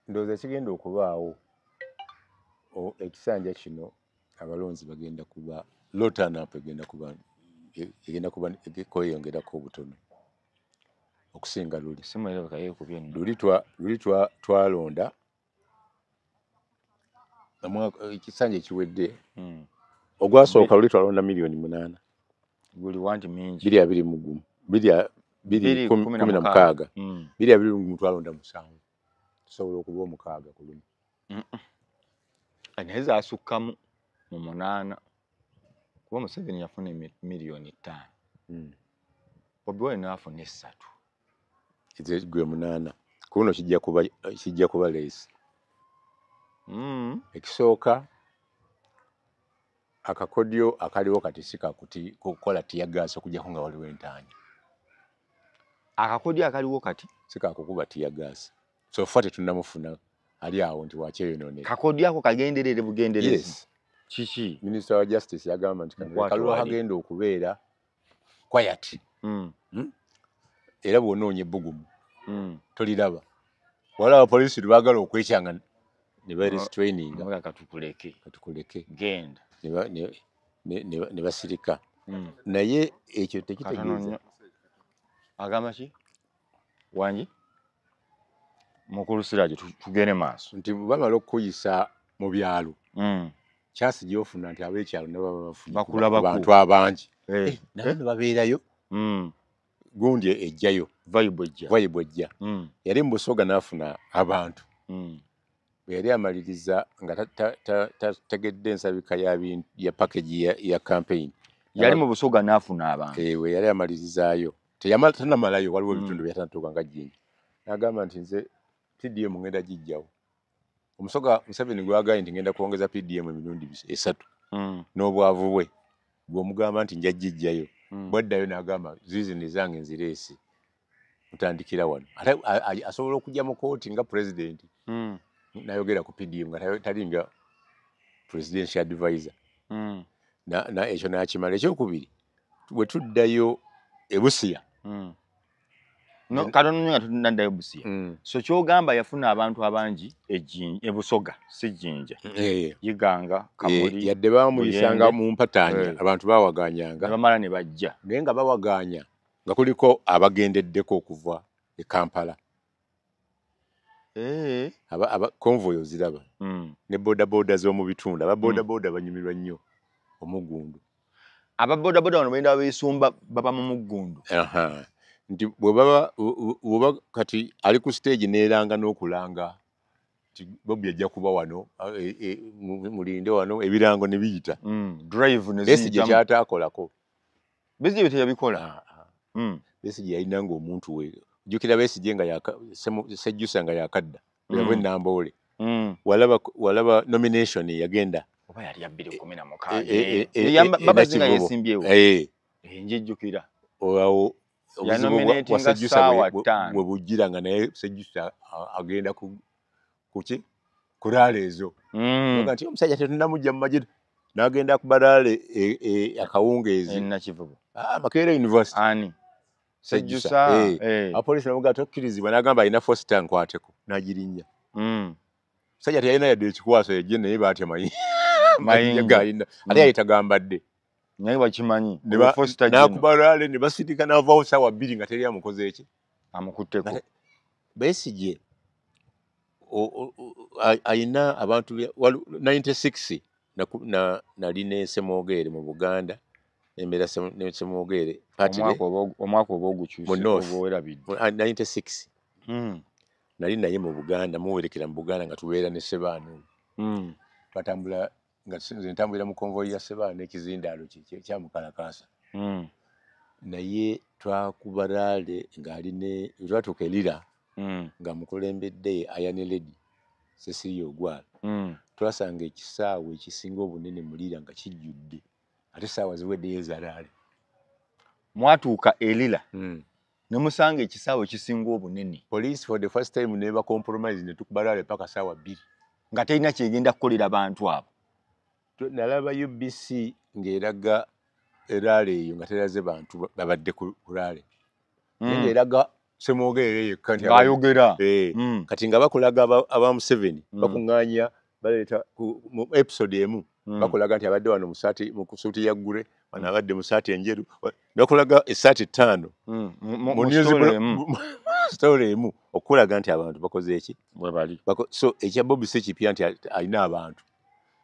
ndowooza kigenda okubaawo ekisanja kino abalonzi bagenda kuba lotanap egenda kuba kweyongerako obutono okusinga luli. Luli twalonda ekisanja ekiwedde ogwasooka luli twalonda $8,000,000 guli wanti mingi 221 216 221 twalonda 7 tusobola okuba omukaaga ku lumu naye zasukkamu mu 8 kuba Museveni yafuna $5,000,000 Bobi Wine n'afuna 3 gwe 8 kuno kijja kuba leesi. Ekisooka akakodyo akaliwo kati sikakuti kukola tiyagaasi okujjako nga waliwo entaanya. Akakodyo akaliwo kati sikakukuba tiyagaasi so ffe tetunnamufuna ali awo nti wakyeyonoonera. Kakodyo ako kagenderere bugenderezi. Yes. Kiki Minister wa Justice yagamba nti kalulu hagenda okubeera quiet. Era bw'onoonya ebbugumu toliraba. Waliwo poliisi lwagala okwekyanga ne barestraininga nga katukuleke genda ne basirika. Naye ekyo tekitegeeza agamba ki wangi mukulu Siraje tugende maaso nti bamala okuyisa mu byalo kyasi gyofuna nti ab'ekyalo nabo bakulaba abantu abangi naye ne babeerayo gundi ejjayo vibe ejja yali mu Busoga n'afuna abantu yali amaliriza nga tegedde ensabika ya package ya campaign yali mu Busoga n'afuna abantu we yali amalirizaayo tanamalayo waliwo ebitundu byatanatuuka nga Jjinja n'agamba nti nze PDM ngenda gijjawo. Omusoga Museveni gwagaye nti ngenda kwongeza PDM emirundi 3 n'obwavu bwe gw'omugamba nti nja gijjayo bwaddayo n'agamba ziizini zange nzireesi mutandikira wano asobola okujja mu kooti nga president nayogera ku PDM nga talinga presidential advisor ekyo nakimala. Ekyokubiri bwe tuddayo e Busia katono nga tunaddayo Busia so kyogamba yafuna abantu abangi e Busoga si Jjinja Yiganga Kamuli yadde bamuyisanga mu mpataanya abantu bawaganyanga bamala ne bajja naye nga bawaganya nga kuliko abagendeddeko okuva e Kampala aba convoy oziraba ne boda z'omu bitundu aba boda banyumirwa nnyo Omuggundu. Aba boda wano benda beesumba baba mu Muggundu nti bw'oba kati ali ku stage neeranga n'okulanga nti Bobi ajja kuba wano mulinde wano ebirango ne biyita drive ne Besigye kyataakolako Besigye teyabikola Besigye yalina ng'omuntu we jjukira Besigye nga Sejjusa nga yakadda yabwe Namboole walaba nomination yagenda oba yali ya 2016 babazinga yesimbyewo njijjukira olwawo Sejjusa bwe bujjira nga naye Sejjusa agenda kulaala ezo nti omusajja tetunnamujja mu magye n'agenda ku balaale akawungeezi Nakivubo Makerere University ani Sejjusa apoliisi namugaa tokkirizibwa n'agamba alina fosita nkwateko n'agirinnya omusajja teyalina yadde ekikwaso yajje naye baatya mayinja gaalina ate yali tagambadde naye bakimanyi n'akubalaale ne basirika n'avaawo ssaawa 2 nga teri amukoze eki amukutteko. Besigye ayina abantu 96 nali ne Semwogere mu Buganda embeera ne Semwogere omwaka oba ogukyusa 96 nali naye mu Buganda muwerekera mu Buganda nga tubeera ne Sebaano twatambula nga nze ntambulira mu konvoyi ya Sebaano ekizindaalo kyamukalakaasa naye twakubalaale ng'ali ne twatuuka erira nga mukulembedde Ayane Lady Cecilia Ogwal twasanga ekisaawe ekisinga obunene mulira nga kijjudde ate saawa ziweddeyo ezalaale mwatuuka erira ne musanga ekisaawe ekisinga obunene police for the first time ne ba compromise ne tukubalaale paka saawa 2 nga terina kyegenda kukolera abantu abo. Nalaba UBC ng'eraga eraale eyo nga teraze bantu babadde ku laale ng'eraga Semwogere yekka nti ng'ayogera kati nga bakulaga aba Museveni bakuŋŋaanya baleeta mu episode emu bakulaga nti abadde wano mu kusuuti ya ggule wano abadde mu saati enjeru bakulaga essaati 5 mu story emu okulaga nti abantu bakoze eki bwe bali so ekya Bobby si kipya nti alina abantu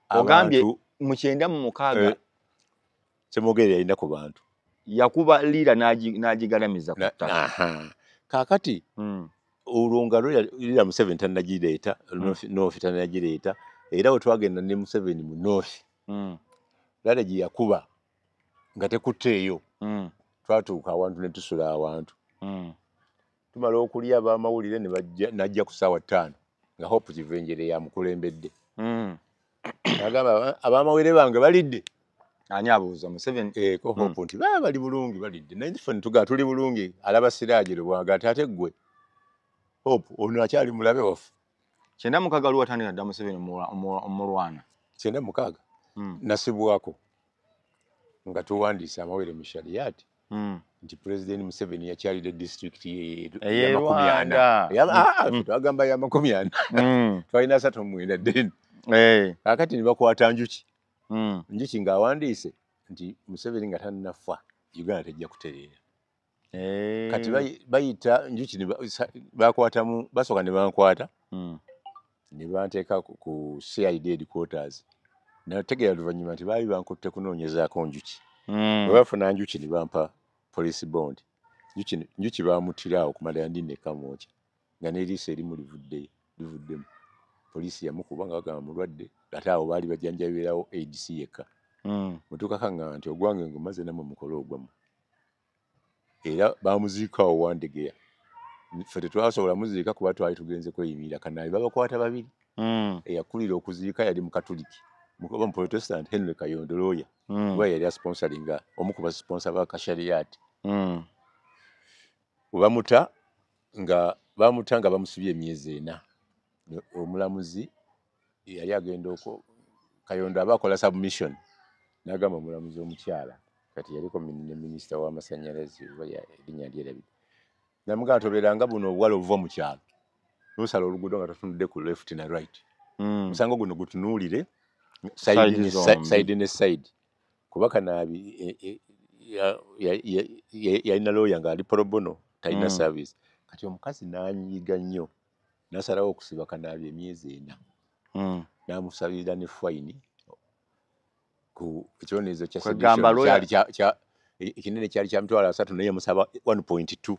ogambye mu 96 Semwogere yalina ku bantu yakuba lira n'agigalamiza ku ttaka kaakati olwo nga lira Museveni tannagireeta North tannagireeta era bwe twagenda ne Museveni mu North lala gye yakuba nga tekutteeyo twatuuka awantu ne tusula awantu tumala okulya ab'amawulire n'ajja ku ssaawa 5 nga Hope Kivenjere yamukulembedde agamba ab'amawulire bange balidde ani abuuza Museveni ko Hope nti bali bulungi balidde naye ffe tugaa tuli bulungi alaba Siraje Lubwaga ate ggwe Hope ono akyali mulabe waffe 96 luwatandika dda Museveni omulwana 96 nasibwako nga tuwandiise amawere mu Shariati nti President Museveni yakyalira district ya 40 twagamba ya 40 twalina 39 deni kakati ne bakwata njuki njuki ng'awandiise nti Museveni nga tannafa Uganda tejja kutereera kati bayita njuki bakwatamu basooka ne bankwata ne banteeka ku CID headquarters nategeera luvannyuma nti baali bankutte kunoonyezaako njuki bwe bafuna njuki ne bampa police bond njuki baamuttirawo ku Madayandi ne Kamwokya nga n'eriiso erimu livuddemu poliisi yamukuba nga bagamba mulwadde ate awo baali bajjanjabirawo ADC yekka mutuukakanga nti ogwange ngumaze namwe mukole ogwamu era baamuziikawo Wandegeya ffe tetwasobola muziika kuba twali tugenze kweyimirira kanaabi babakwata babiri eyakulira okuziika yali mukatuliki mukoba muprotestant Henry Kayondo lawyer kuba yali asponsoringa omu ku basponsa ba Kashariati bamuta nga bamusibye emyezi 4 omulamuzi yali agenda Kayondo abakola submission n'agamba omulamuzi omukyala kati yaliko ne minisita w'amasannyalaze erinnya lyerabika namugamba tobeeranga buno obuwala obuva mu kyalo n'osala oluguudo nga totunudde ku left na right musango guno gutunuulire side ne side kuba kanaabi yalina lawyer ng'ali pro bono talina service kati omukazi n'anyiiga nnyo n'asalawo okusiba kanaabi emyezi 4 n'amusabira ne fine ku ekyonezo kya sedition ekinene kyali kya mitwalo 3 naye yamusaba 1.2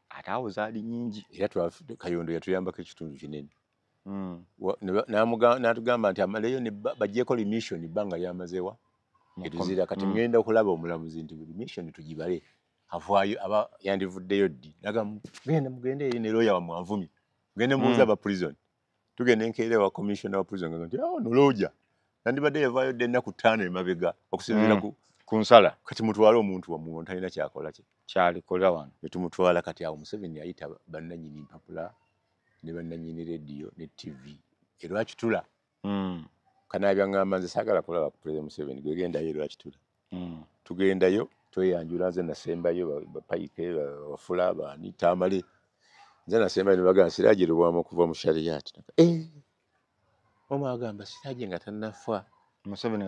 ate awo zaali nnyingi era Kayondo yatuyambako ekitundu kinene n'atugamba nti amaleyo ne bajjeko remission ebbanga lyamazewa etuzira kati ngenda okulaba omulamuzi nti remission tugibale avaayo aba yandivuddeyo ddi nagamba mugende eyo ne lawyer wamwanvumi mugende mubuuza aba prison tugende nkeere wa commissioner wa prison nga nti noloja nandibadde yavaayo dde ennaku 5 emabega okusinziira ku nsala kati mutwale omuntu wamu talina kyakola kyalikola wano netumutwala kati awo Museveni yayita bannannyini mpapula ne bannannyini rediyo ne TV erwakitula kanaabi aŋŋamba nze saagala kulaba ku President Museveni gwegendayo erwakitula tugendayo tweyanjula nze nasembayo bapayike bafula baani tamale nze nasembayo ne bagamba Siraje Lubwaga okuva mu Shariati agamba Siraje nga tannafa Museveni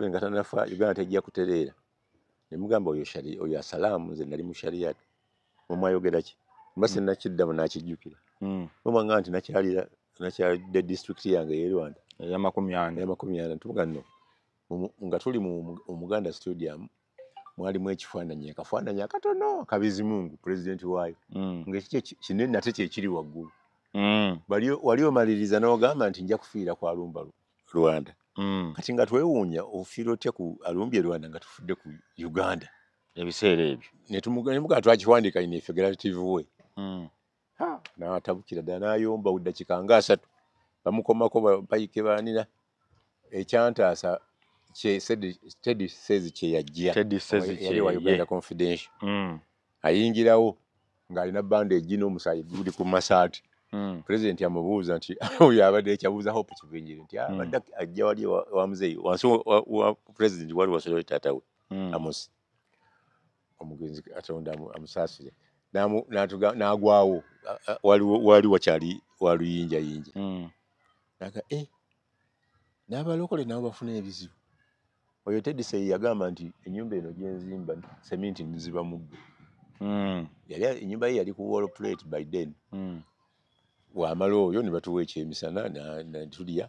nga tannafa Uganda tejja kutereera ne mugamba oyo asalaamu nze nali mu Shariati mwayogera ki mbase nakiddamu nakijjukira nomwanga nti nakyalidde district yange ye Rwanda ya 40 tuvuga nno nga tuli mu Muganda Stadium mwalimu ekifaananyi akatono Kabizimungu president waayo ng'ekikyo kinene ate kyekiri waggulu wali omaliriza n'ogamba nti nja kufiira ku Alumba Rwanda kati nga twewuunya ofiira otya ku alumbye Rwanda nga tufudde ku Uganda ebiseera ebyo nemugaa twakiwandiika ine figurative way n'atabukira ddala n'ayomba uddakiika nga 3 bamukomako bayike baanira ekyantaasa Teddy Says kye yajja yali wa Uganda Confidential ayingirawo ng'alina bandage n'omusaayi guli ku masaati president yamubuuza nti oyo abadde ekyabuuza Hope Kivenjere nti abadde ajja wali wa muzeeyi wansi wa president wali wasolera taata we Amosi omugenzi Katonda amusaasire n'agwawo wali wakyali waluyinja yinja naga n'abalokole nabo bafuna ebizibu oyo Teddy Sey yagamba nti ennyumba eno gyenzimba seminti nziba muggo yali ennyumba ye yali ku wall plate by then wamala oyo ne batuwa ekyemisana natulya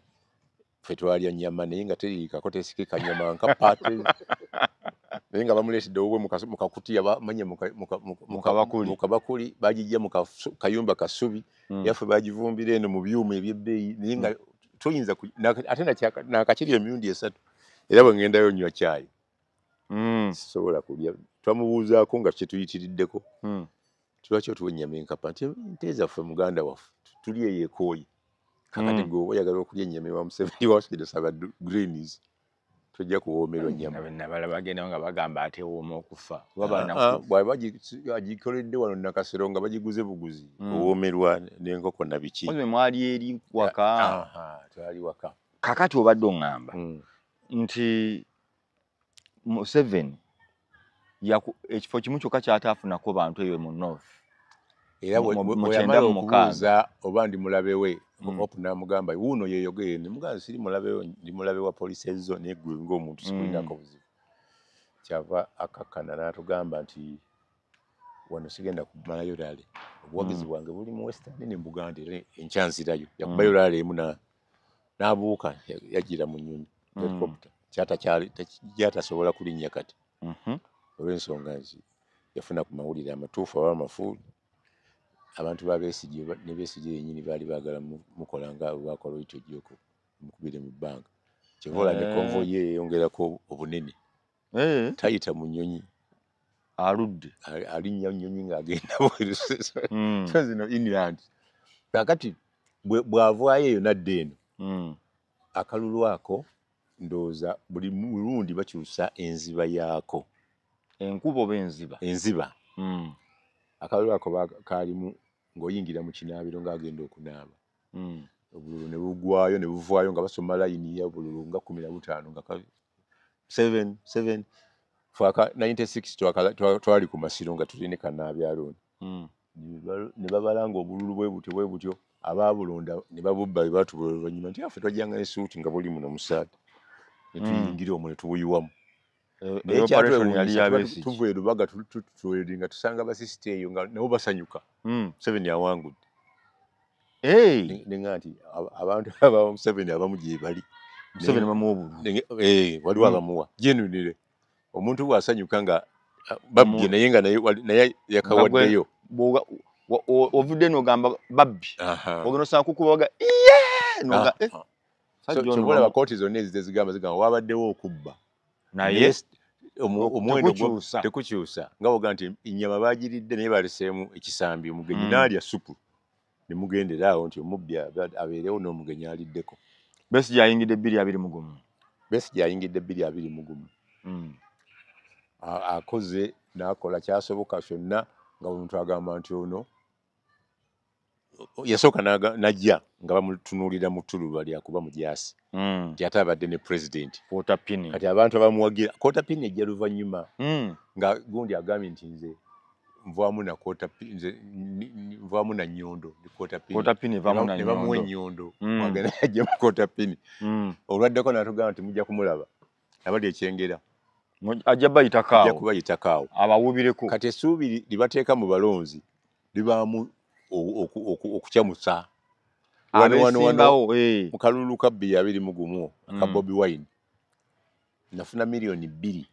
ffe twalya nnyama naye nga teriikako tesikika nnyama nka paate naye nga bamuleetedde owuwe mu kakutiya bamanye mu kabakuli bagijja mu kayumba kasubi yaffe bagivumbira eno mu byuma ebyebbeeyi naye nga toyinza ate nakakiri emirundi 3 era bwe ngendayo nywa caayi sisobola kulya twamubuuzaako nga kyetuyitiriddeko lwaki otuwa ennyama enkapa nti ente zaffe muganda waffe tuli eyo ekooyi kakati gwe oba oyagala okulya ennyama ewa Museveni wasigede saba greens tojja kuwoomerwa ennyama nabala bagendawo nga bagamba ate wooma okufa bwaba agikoledde wano Nakasero nga bagiguze buguzi owoomerwa n'enkoko na biki mwali eri waka twali waka kakati obadde oŋŋamba nti Museveni ekifo kimu kyokka kyataafunako bantu eyo mu North era bweyamala okubuuza oba ndi mulabe we Hope n'amugamba wuuno yeeyogere ne mugamba siri mulabe we ndi mulabe wa poliisi ezzo naye ggwe ng'omuntu sikulinako buzibu kyava akakkana n'atugamba nti wano sigenda kumalayo laale obuwagizi bwange buli mu Western ne Buganda era enkya nzirayo yakubayo laale emu n'abuuka yagira mu nnyonyi helicopter kyatasobola kulinnya kati olw'ensonga nti yafuna ku mawulire amatuufu aba amafuuli abantu ba Besigye ne Besigye yennyini baali baagala mukola nga bakola oyita ojjoko mukubire mu bbanga kyevola ne konvoyi ye yeyongerako obunene tayita mu nnyonyi aludde alinnya nnyonyi ng'agenda bweru zino inland kakati bw'avaayo eyo nadda eno akalulu ako ndowooza buli mulundi bakyusa enziba yaako enkuba oba enziba akalulu ako kaalimu ng'oyingira mu kinaabiro ng'agenda okunaaba obululu ne bugwayo ne buvaayo nga basoma layini ya bululu nga 15 nga 7 faka 96 twali ku Masiro nga tuli ne Kanaabyalooni ne babalanga obululu bwe butyo abaabulonda ne babubba batubula oluvannyuma nti affe twajjanga ne suuti nga buli muno musaati ne tuyingira omwo ne tubuyiwamu naye tuva erubaga tutweri nga tusanga basisita eyo nga nabo basanyuka Museveni awangudde nenga nti abantu aba Museveni abamu gye bali Museveni bamuwa obululu waliwo abamuwa jenunire omuntu bw'asanyuka nga babbye naye nga naye yakawaddeyo ovudde n'ogamba babbi ogenda osanga kukubaga kyobola bakooti zonna ezitezigamba wabaddewo okubba naye omuwendo tekukyusa nga woga nti ennyama bagiridde naye baleseemu ekisambi omugenyi n'alya supu ne mugendera awo nti omubbi abeerewo n'omugenyi aliddeko Besigye ayingidde 221 Besigye ayingidde 221 akoze n'akola kyasoboka kyonna nga omuntu agamba nti ono yasooka najja nga bamutunuulira mu ttuluba lyakuba mujaasi nti ate abadde ne pulezidenti kati abantu abamuwagira Kotapini ejja luvannyuma nga gundi agambye nti nze nvaamu na Nnyondo Kotapini ne bamuwa Ennyondo agenda yajja mu Kotapini olwaddeko n'atugamba nti mujja kumulaba abali ekyengera ajja kubayitakaawo abawubireko kati essuubi libateeka mu balonzi libaamu okukyamusa wano mu kalulu ka 221 aka Bobi Wine nafuna miliyoni 2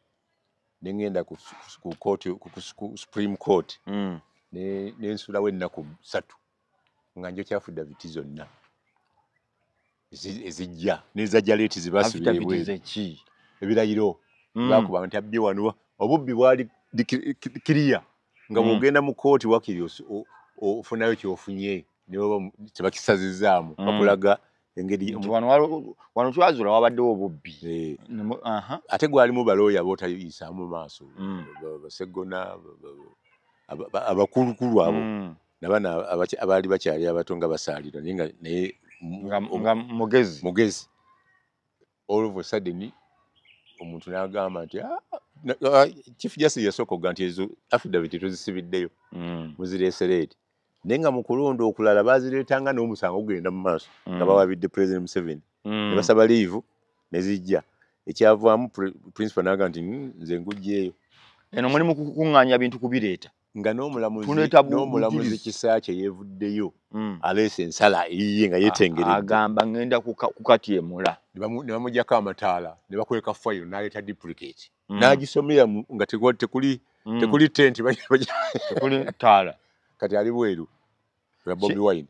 nengenda ku Supreme Court nensulawo ennaku 3 nga njo kyafu Daviti zonna ezijja n'ezajja leeti zibasubira ebirayiro bakuba nti abbye wano obubbi bwali kiriya nga bw'ogenda mu kooti wakiri ofunayo kyofunye nibo tebakisazizaamu bakulaga engeri wano twazula wabaddewo obubbi ate gwalimu balooya bootayisaamu maaso baseggona abakulukulu abo nabana abaali bakyali abato nga basaalira naye nga mugezi all of a sudden omuntu n'agamba nti Chief Justice yasooka okuga nti ezo affidavit tuzisibiddeyo muzireesereeti naye nga mu kulonda okulala baazireetanga n'omusango ogenda mu maaso nga bawabidde President Museveni ne basaba liivu ne zijja ekyavaamu principal n'aga nti nze ngugjeeyo eno mulimu kukuŋŋaanya bintu kubireeta nga n'omulamuzi Kisaakye yeevuddeyo aleese ensala eyiye nga yeetengeredde agamba ngenda kukatyemula ne bamugyako amataala ne bakweka fayiro n'aleeta duplicate n'agisomera nga tekuli tenti tekuli taala kati ali bweru lwa Bobi Wine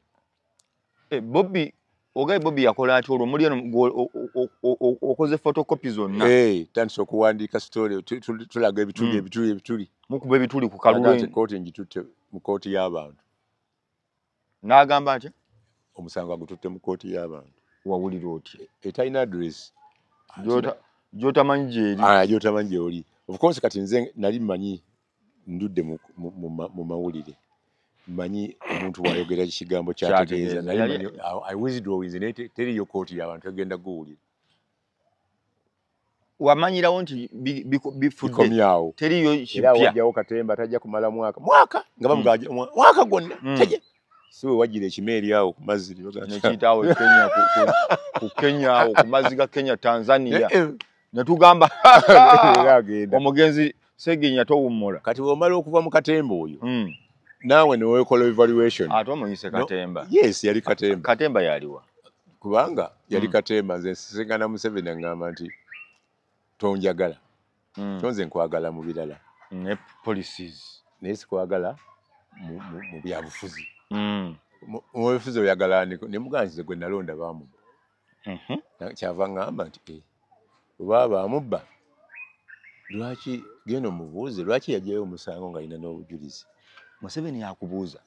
Bobby yakola ati olwo muli okoze photocopy zonna tandise okuwandiika story tulaga ebituli mukuba ebituli ku kalulu kooti ngitutte mu kooti y'abantu n'agamba atya omusango agututte mu kooti y'abantu wawulira oti etalina address gy'otamanyi gy'oli of course kati nze nali mmanyi ndudde mu mawulire mmanyi omuntu bw'ayogera ekigambo kyategeeza naye I withdraw naye teriyo kooti y'abantu egenda guwulira wamanyirawo nti bifudde teriyo kipya era wajjawo Katemba tajja kumala mwaka nga bamugaja mwaka gwonna tajja siwe wajjira ekimeeri awo ku mazzi nekiyitawo ku Kenya awo ku mazzi ga Kenya Tanzania ne tugamba omugenzi Segenya towummula kati bw'omala okuva mu Katemba oyo naawe ne weekola evaluation ate omuyise Katemba yes yali Katemba yaliwa kubanga yali Katemba nze nsisinkana Museveni aŋŋamba nti tonjagala tonze nkwagala mu birala ne policies naye sikwagala mu byabufuzi mu byabufuzi oyagala ne muganzize gwe nalonda baamubba kyava ŋŋamba nti oba baamubba lwaki genda omubuuze lwaki yajjayo omusango ng'alina n'obujulizi Museveni yakubuuza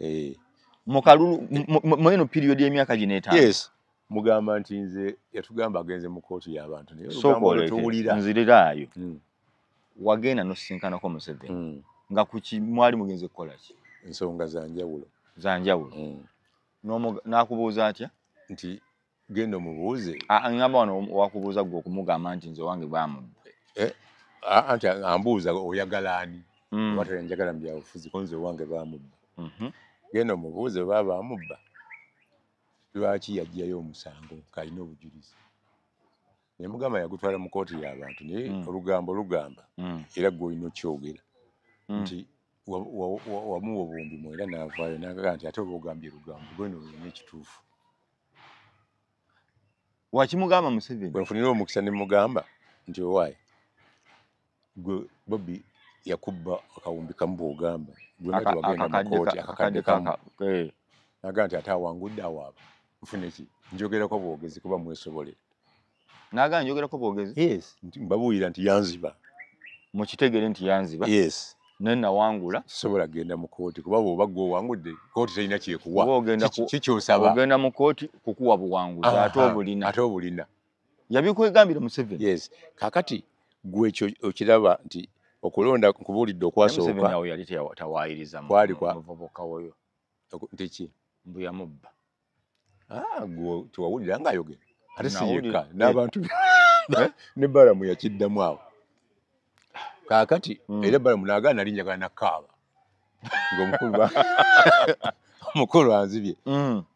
mu kalulu mu eno period y'emyaka gino etaano yes mugamba nti nze yatugamba agenze mu kooti y'abantu naye olugambo tuwulira nziriraayo wagenda n'osinkanako Museveni nga kuki mwali mugenze kukola ki ensonga zanjawulo n'akubuuza atya nti genda omubuuze ngamba wano wakubuuza gwe okumugamba nti nze wange baamubba anti ambuuza oyagala ani oba toyanjagala mu byabufuzi ko nze wange baamubba genda omubuuze oba baamubba lwaki yajjayo omusango k'alina obujulizi naye mugamba yagutwala mu kooti y'abantu naye olugambo lugamba era gwe olina okyogera nti wamuwa obuwumbi mwera n'avaayo n'agaga nti ate oba ogambye lugambo gweno olina ekituufu wakimugamba Museveni bwe nfunira omukisa ne mugamba nti owaaye gwe Bobby yakubba akawumbi kamu bw'ogamba gwemati wagenda mu kooti akakadde kamu n'agamba nti ate awangudde awaaba nfune ki njogerako bwogezi kuba mwesobolera n'agamba njogerako bwogezi yes mbabuulira nti yanziba mukitegere nti yanziba yes naye nawangula sobola genda mu kooti kuba bw'oba gwe owangudde kooti terina kyekuwa kikyosaba ogenda mu kooti kukuwa buwanguzi ate obulina yabikwegambira Museveni yes kakati gwe ekyo okiraba nti okulonda nkubuulidde okwasooka Museveni awo yali tawaayiriza muvubuka oyo nti ki mbu yamubba gwe tiwawulira ng'ayogera ate si yekka n'abantu ne Balamu yakiddamu awo kaakati era Balamu n'agaana nali njagala nakkaaba ng'omukulu anzibye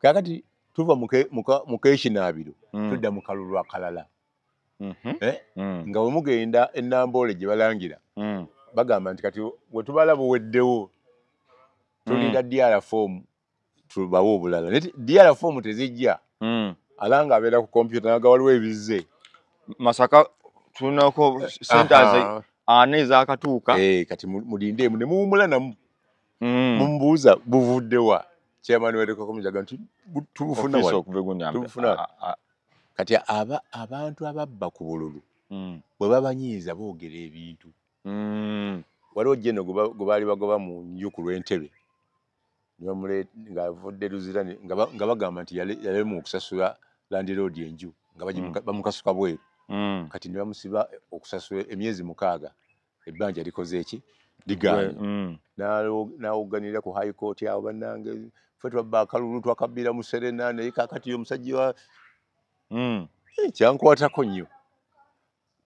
kaakati tuva mu keekinaabiro tudda mu kalulu akalala nga bwe mugenda ennamboole gye balangira bagamba nti kati bwe tubala buweddewo tulinda DR form tubawo obulala naye DR form tezijja alanga abeera ku kompyuta naga waliwo ebizze Masaka tulinako centers ane ezakatuuka kati mulindeemu ne muwumula namu mumubuuza buvuddewa chairman werekokomujaga nti tubufuna kati abantu ababba ku bululu bwe babanyiiza boogera ebintu waliwo jeno gwe baali bagoba mu nju ku lw'entebe ng'avudde luzira nga bagamba nti yalemu okusasula landiroodi enju nga bamukasuka bweru kati ne bamusiba okusasula emyezi 6 ebbanja likoze eki ligaanye n'awogganira ku high court awo bannange ffe twabba akalulu twakabbira mu Serena naye kaakati omusajja wa kyankwatako nnyo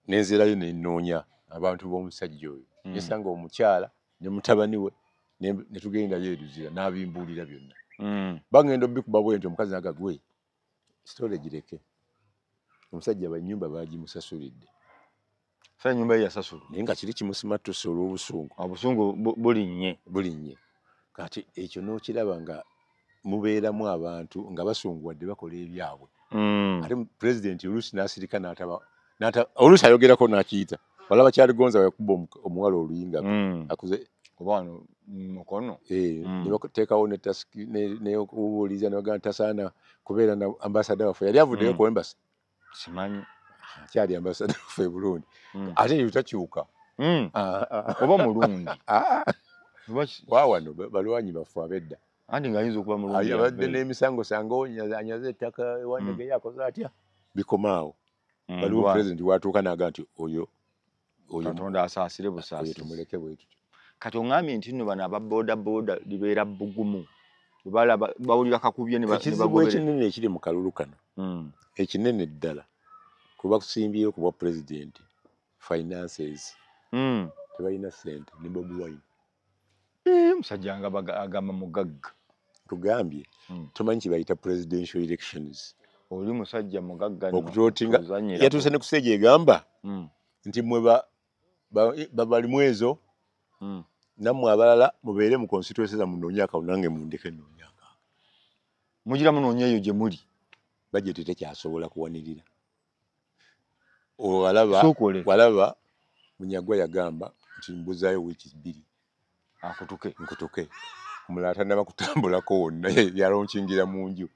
nenzirayo nenoonya abantu b'omusajja oyo nesanga omukyala ne mutabani we ne tugendayo eruzira n'abimbuulira byonna bagenda obikuba bwenti omukazi nagagwe sitole gireke omusajja bannyumba bagimusasulidde sa nyumba ye yasasula naye nga kiri kimusimattusa olw'obusungu obusungu bulinnye kati ekyo n'okiraba nga mubeeramu abantu nga basunguwadde bakola ebyabwe ate pulezidenti oluusi n'asirika oluusi ayogerako n'akiyita wala bakyaligonza yakuba omuwala oluyinga akuze oba wano mukono ne bateekawo neyokubuuliza ne bagamba tasaana kubeera na ambasada waffe yali avuddeyo ku embasi simanyi akyali ambasada waffe Burundi ate yutakyuka oba mulundi waawano balwanyi baffe abedda anti ng'ayinza okuba mulungi abadde n'emisango sanga anyaze ettaka ewandege yakoze atya bikomaawo waliwo pulezidenti watuuka naga nti oyo Katonda asaasire busaasire tumuleke bwetu kati oŋŋambye nti nno bano ababooda libeera bbugumu bawulira kakubye ekizibu ekinene ekiri mu kalulu kano ekinene ddala kuba kusimbyeyo ku bwa pulezidenti finances tebalina ssente ne Bobi Wine musajja nga agamba mugagga tugambye tomanyi kibayita presidential elections oli musajja mugagga okutotinga yatuuse ne ku stage egamba nti mwe balimu ezo nammwe abalala mubeere mu constituency za munoonye akawo nange mundeke noonye akanga mugira munoonye eyo gye muli bajeti tekyasobola kuwanirira walaba Munyagwa yagamba nti mbuzaayo wiiki 2 nkutuke omulala tanaba kutambulako wonna yalonkingira mu nju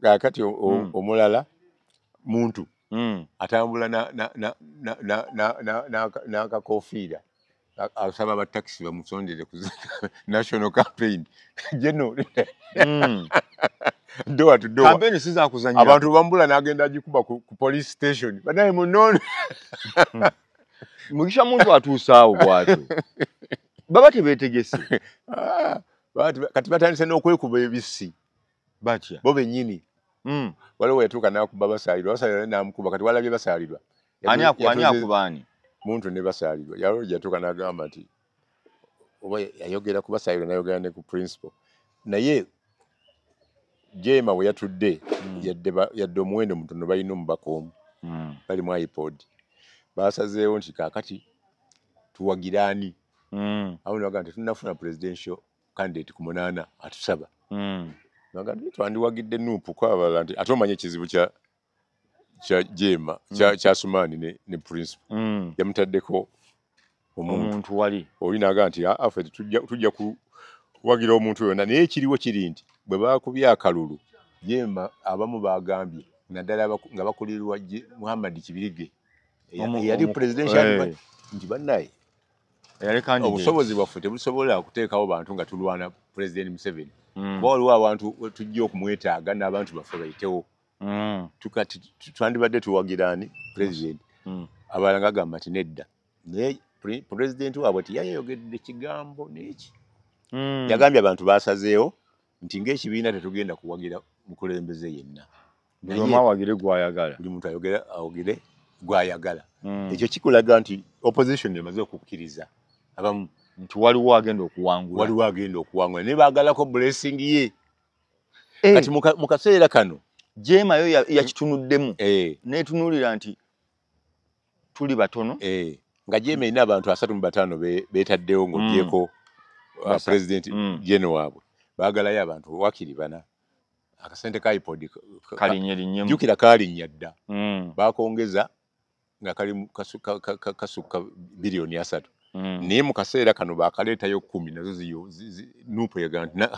kakati omulala muntu atambula n'akakofiira asaba abatakisi bamusondere ku national campaign doa to doa campaign siza kuzanya abantu bambula n'agenda agikuba ku police station banaye munono mugisha muntu atuusaawo bwatyo baba tebeetegese kati batandise n'okwekuba ebisi batya bo bennyini waliwo yatuuka n'akuba basaalirwa n'amukuba kati walabye basaalirwa ani akubaani muntu ne basaalirwa yatuuka n'agamba nti oba yayogera ku basaalirwa n'ayogera ne ku principal naye Jema we yatudde yadde omuwendo mutono balina omubaka omu bali mu iPod basazeewo nti kaakati tuwagiraani awo naga nti tunafuna presidential candidate ku 8 atusaba naga nti twandiwagidde Nuupu ko abalala nti ate omanye ekizibu kya Jema kya Sumaani ne principal yamutaddeko omuntu wali oli naga nti affe tujja kuwagira omuntu yonna naye ekiriwo kiri nti bwe bakubye akalulu Jema abamu bagambye naddala nga bakulirwa Muhammad Kibirige yali presidential nti bannaye obusobozi bwaffe tebusobola kuteekawo bantu nga tulwana President Museveni waliwo abantu tujja okumwetaaga n'abantu baffe bayitewo twandibadde tuwagiraani president abalala nga gamba nti nedda naye president waabwe tiyayogedde kigambo n'eki yagambye abantu basazeewo nti ng'ekibiina tetugenda kuwagira mukulembeze yenna buli omu awagire gw'ayagala buli muntu awogere gw'ayagala ekyo kikulaga nti opposition emaze okukkiriza abamu nti waliwo agenda okuwangula naye baagalako blessing ye kati mu kaseera kano Jema yo yakitunuddemu neetunuulira nti tuli batono nga Jema erina abantu 35 beetaddewo ng'ogyeko president jene waabwe baagalayo abantu wakiri bana akasente ka iPod jukira kalinnya dda baakongeza nga kali kasukka biliyoni 3 naye mu kaseera kano baakaleetayo 10 nazo Nuupu yagamba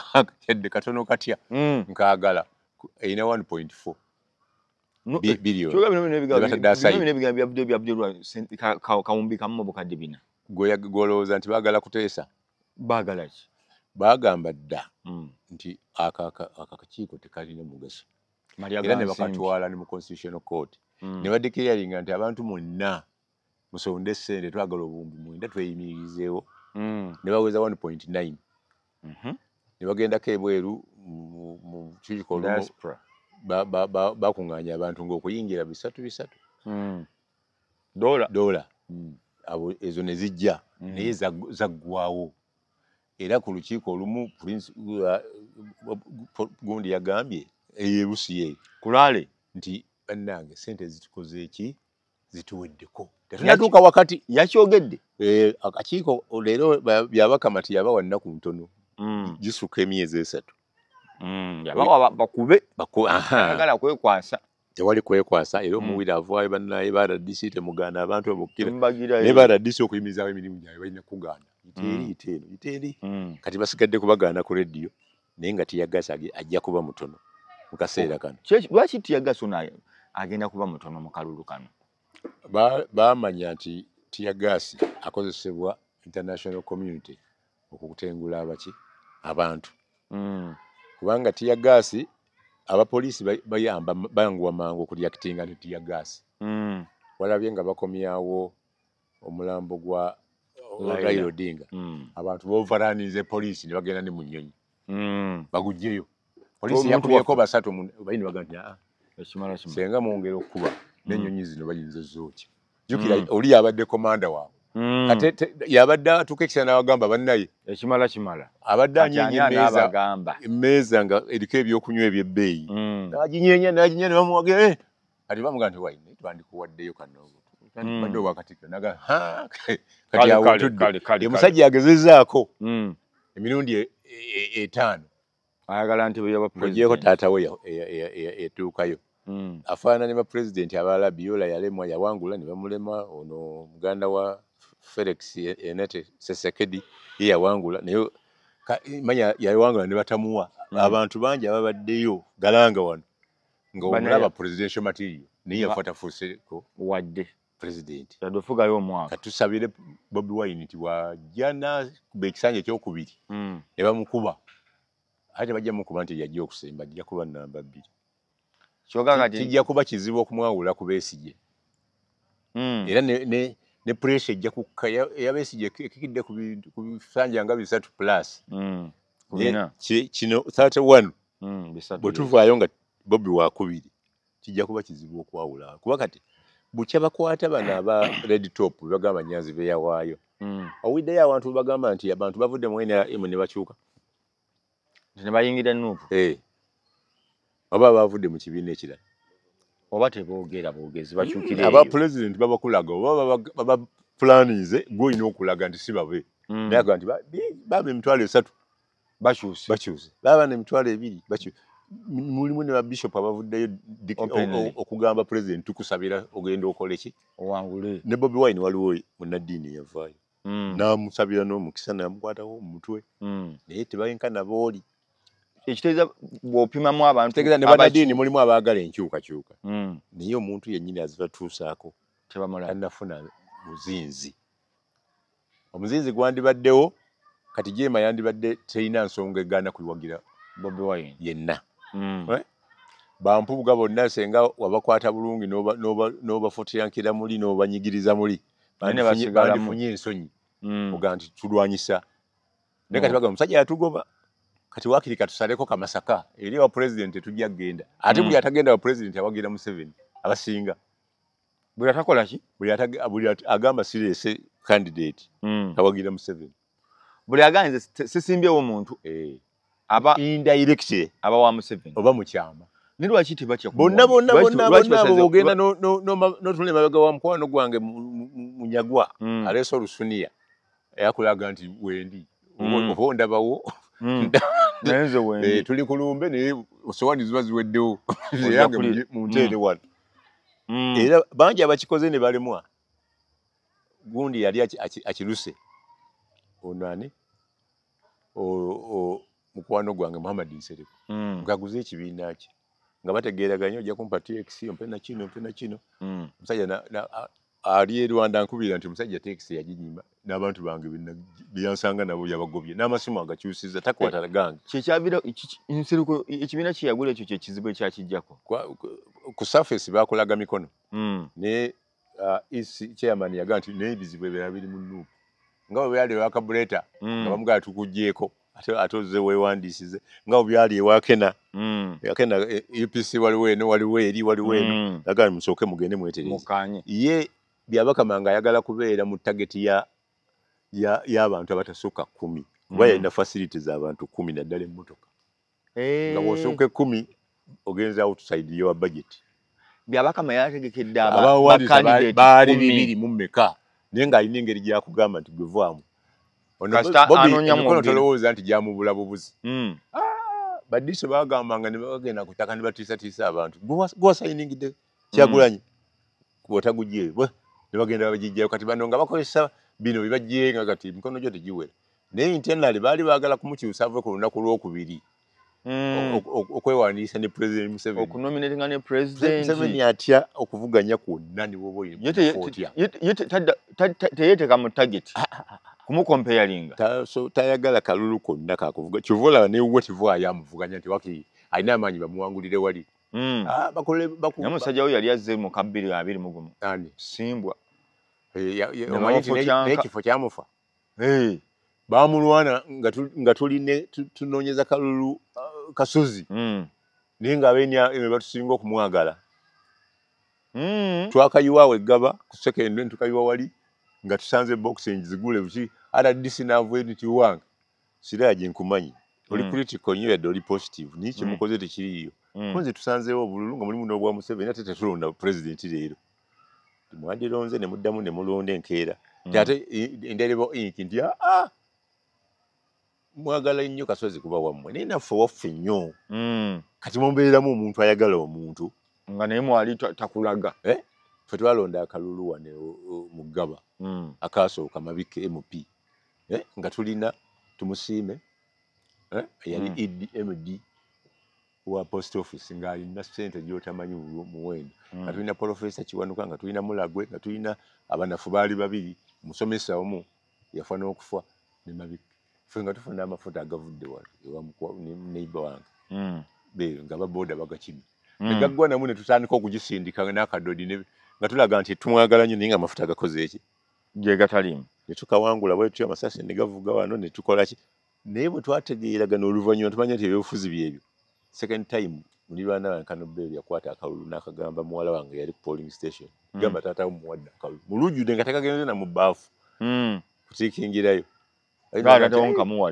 yadde katono katya nkaagala erina 1.4 biliyoni kawumbi kamu bukadde bina gwolowooza nti baagala kuteesa baagala ki baagamba dda nti akakiiko tekalina mugaso era ne bakatwala ne mu constitutional court ne badeclaringa nti abantu mwonna musonde ssente twagala obuwumbi 9 tweyimiririzeewo ne baweza 1.9 ne bagendako ebweru mu kiiko olumu bakuŋŋaanya abantu ng'okuyingira 3 3 dola abo ezo ne zijja naye zaggwawo era ku lukiiko olumu gundi yagambye eyerusiye kulale nti bannange sente zitukoze eki zituweddeko tetunatuuka wakati yakyogedde akakiiko leero byabakamati yabawa nnaku ntono gisuka emyezi 3 yabawa bakube agala kwekwasa tewali kwekwasa era omuwira avaayo bannaye baradisi temugaana abantu abokira naye baradisi okuyimirizawo emirimu gyabwe balina kugaana iteeri kati basigadde kubagaana ku rediyo naye nga tiyagasa ajja kuba mutono mu kaseera kano lwaki tiyagasa ono agenda kuba mutono mu kalulu kano baamanya nti tiyagasi akozesebwa international community okutengula abantu kubanga tiyagasi abapoliisi bayamba banguwa mangu okuliakitinga ne tiyagasi walabye nga bakomyawo omulambo gwa Raila Odinga abantu bovaranize poliisi ne bagenda ne mu nnyonyi bagujjeyo poliisi yakuyeko basatu bayini bagamba ekimala senga mwongera okuba n'ennyonyi zino bayinza zookya jukira oli yabadde komanda waabwe ate yabadde atuuka n'abagamba bannaye ekimala abadde anyeenya emmeeza nga eriko ebyokunywa ebyebbeeyi n'aginyeenya ne bamuwagira kati bamugaa nti waine twandikuwaddeyo kanogo badde obwakatikkiro naga kati awo tudde musajja yagezezzaako emirundi 5 ayagala nti ogyeko taatawe yatuukayo afaanana ne bapulezidenti abalala Biola yalemwa yawangula ne bamulema ono muganda wa Felix Enete Sesekedi ye yawangula naye manya yawangula ne batamuwa abantu bangi ababaddeyo galanga wano nga omulaba presidential material naye yafuata fuseko wadde president yadofugayo omwaka katusabire Bobi Wine nti wajana kuba ekisanja ekyokubiri ne bamukuba ate bajja mukuba nti yajja okusemba ajja kuba namba 2 kijja kuba kizibu okumwawula ku Besigye era ne pressure ejja kukka ya Besigye ekikidde ku bisanja nga 3 plus kino 31 bwe tuvaayo nga Bobi wakubiri kijja kuba kizibu okwawula kuba kati bukya bakwata bano aba red top bagamba Nyanzi be yawaayo owiddeyo abantu bagamba nti abantu bavudde mu NRM ne bakyuka ne bayingira Nuupu oba bavudde mu kibiina ekirala oba teboogera boogezi bakyukire aba president babakulaga oba baba planize goyina okulaga nti si babe naye agamba nti baba emitwalo 3 bakyuse baba n'emitwalo 2 bakyuse mulimu ne bishop abavuddeyo okugamba president tukusabira ogenda okola ki owangule ne Bobi Wine waliwo munnaddiini yavaayo n'amusabira n'omukisa n'amukwatawo mu mutwe naye tebayenkana booli ekitegeeza bw'opimamu abantu tegeeza ne bannaddiini mulimu abaagala enkyukakyuka naye omuntu yennyini azibatuusaako tannafuna muzinzi omuzinzi gwandibaddewo kati Jema yandibadde terina nsonga egaana kuyiwagira Bobi Wine yenna bampubuga bonna senga wabakwata bulungi n'obafutirankira muli n'obanyigiriza muli bandifunye ensonyi oga nti tulwanyisa naye kati bagamba omusajja yatugoba kati wakiri katusaleko kamasaka eri wa president tujja kgenda ate buli atagenda wa president awagira Museveni abasinga buli atakola ki buli agamba sirese candidate awagira Museveni buli aganze sisimbyewo omuntu aba indirect aba wa Museveni oba mukyama nilwaki tebatya bonna ogenda n'otulema baga wa mukwano gwange munyagwa aleso Lusuniya yakulaga nti wendi obo ndabawo nenze wendi tuli kulumbe naye osowani ziba ziweddewo yange mu nteere wano era bangi abakikoze ne balemwa gundi yali akiruse onani mukwano gwange Muhammad Nsereko ngaguze ekibiina kye nga bategeeraganya ojja kumpa TX mpena kino musajja ali Rwanda nkubira nti musajja TX yaginyima n'abantu bange byansanga nabo yabagobye n'amasimu agakyusiza takwata gange kyekyabira Nsereko ekibiina kye yagula ekyo kyekizibu ekyakijjako ku surface bakolaga mikono ne chairman yaga nti n'ebizibu ebirala biri mu Nuupu nga bwe byali ewa Kabuleta nga bamugaa tukuggyeko ate ozze weewandiisize nga bwe byali ewa Kena UPC waliwo eno waliwo eri waliwo eno naga musooke mugende mwetereze ye Byabakama ayagala kubeera mu target y'abantu abatasooka 10 kuba yalina facilities abantu 10 naddala emmotoka nga bw'osooka 10 ogenza outside your budget. Byabakama yategekedde abawandisa baali 200 mu mmeka naye ng'alina engeri gy'akugamba nti gwe vaamu tolowooza nti gyamubula bubuzi. Badiiso bagambanga ne bagenda ku ttaka ne batiisatiisa abantu gw'wasayiningidde Kyagulanyi bw'otagugyeyo ne bagenda babagijjayo kati bano nga bakozesa bino bibajje nga kati mikono gyo tegiwera naye internally baali baagala kumukyusa ave ku lunaku lwokubiri okwewandiisa ne President Museveni okunominatinga ne President Museveni atya okuvuganya kwonna ne bwoba teyeeteka mu target kumukompeyalinga tayagala kalulu konna kakuvuga kivola ne wetivwayo amuvuganya nti wakiri alina amaanyi bamuwangulire wali namusajja we yali azze mu 2021 ani Simbwa n'ekifo kyamufa bamulwana nga tuline tunoonyeza kalulu kasozi naye ng'abeenya batusinga okumwagala twakayiwaawo eggaba ku second tukayiwa wali nga tusanze boxing zigule buki RDC n'avuye nti wange siraaje nkumanyi oli critical nnyo yadde oli positive niye kyemukoze tekiriiyo konze tusanzeewo obululu nga mulimu n'obwa Museveni ate tetulonda president leero mwandironze ne muddamu ne mulonda enkeera ate Indelible Inc nti mwagala nnyo Kasozi kuba wammwe naye naffe waffe nnyo kati mumbeeramu omuntu ayagala omuntu nga naye mwali takulaga ffe twalonda akalulu wane mu ggaba akaasooka Mabike MP nga tulina tumusiime yali EDMD wa post office ng'alina ssente gy'otamanyi muwendo nga tulina Professor Kiwanuka nga tulina Mulagwe nga tulina abanafu baali babiri musomesa omu yafa n'okufa ne Mabike ffe nga tufuna amafuta agavudde wano neiba wange nga baboda bagakimi negaggwa namu ne tutandika okugisindika n'akadodi nga tulaga nti tumwagala nnyo naye nga amafuta gakoze eki gye gatalimu ne tukawangula bwetyo amasasi ne gavuga wano ne tukola ki naye bwe twategeeragana oluvannyuma tumanya nti ebyobufuzi byebyo second time mulirwana wankano Bell yakwata akalulu n'akagamba muwala wange yali ku polling station gamba taata muwadde akalulu mulujjude nga tekagenze na mu bbaafu kutiikingirayo